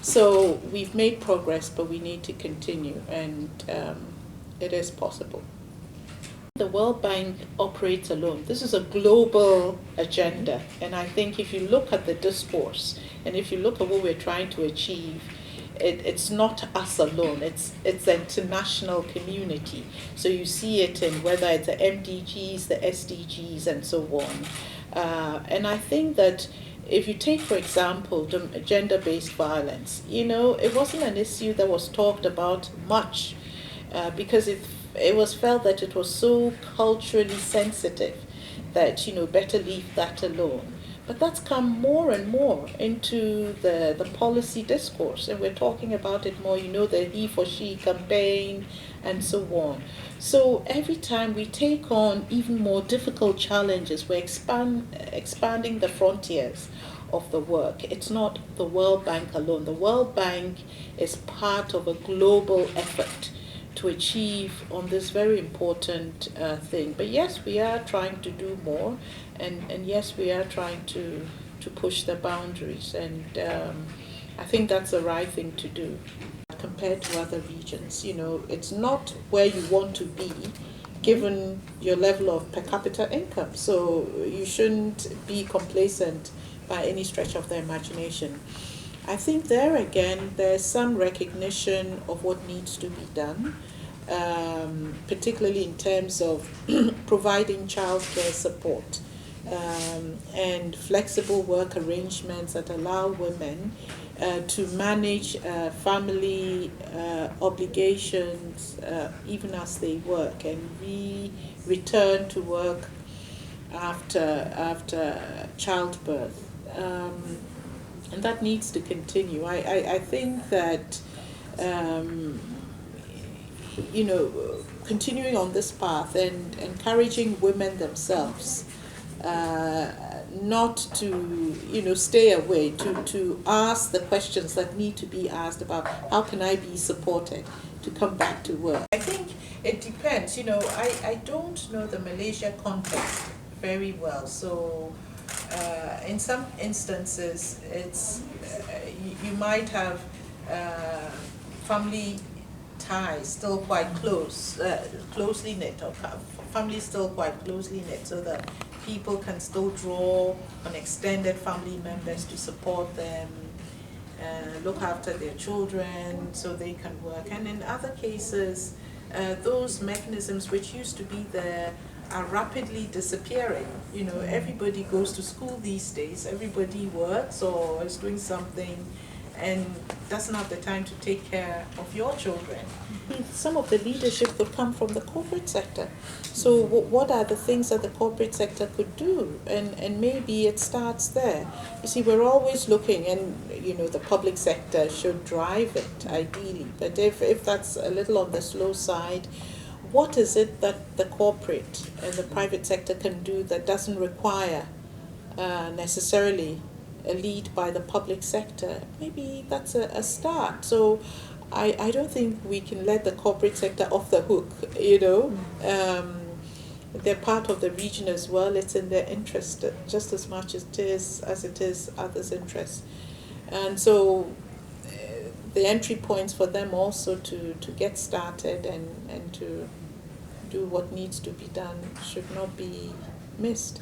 So we've made progress, but we need to continue, and it is possible. The World Bank operates alone. This is a global agenda, and I think if you look at the discourse, and if you look at what we're trying to achieve, it's not us alone, it's the international community. So you see it in whether it's the MDGs, the SDGs, and so on. And I think that if you take, for example, gender-based violence, it wasn't an issue that was talked about much because it was felt that it was so culturally sensitive that, better leave that alone. But that's come more and more into the policy discourse, and we're talking about it more, the he for she campaign and so on. So every time we take on even more difficult challenges, we're expanding the frontiers of the work. It's not the World Bank alone. The World Bank is part of a global effort to achieve on this very important thing. But yes, we are trying to do more, and yes, we are trying to push the boundaries, and I think that's the right thing to do. Compared to other regions, it's not where you want to be given your level of per capita income, so you shouldn't be complacent by any stretch of the imagination. I think there again, there's some recognition of what needs to be done, particularly in terms of providing childcare support and flexible work arrangements that allow women to manage family obligations even as they work, and return to work after childbirth. And that needs to continue. I think that, continuing on this path and encouraging women themselves not to, stay away, to ask the questions that need to be asked about how can I be supported to come back to work. I think it depends. I don't know the Malaysia context very well, so in some instances, it's you might have family ties still quite closely knit, or family still quite closely knit, so that people can still draw on extended family members to support them, look after their children so they can work. And in other cases, those mechanisms which used to be there are rapidly disappearing. Everybody goes to school these days, everybody works or is doing something and doesn't have the time to take care of your children. Some of the leadership could come from the corporate sector. So what are the things that the corporate sector could do? And maybe it starts there. You see, we're always looking, and the public sector should drive it ideally. But if that's a little on the slow side, what is it that the corporate and the private sector can do that doesn't require necessarily a lead by the public sector? Maybe that's a start. So I don't think we can let the corporate sector off the hook, They're part of the region as well. It's in their interest just as much as it is others' interests. And so the entry points for them also to get started and to do what needs to be done should not be missed.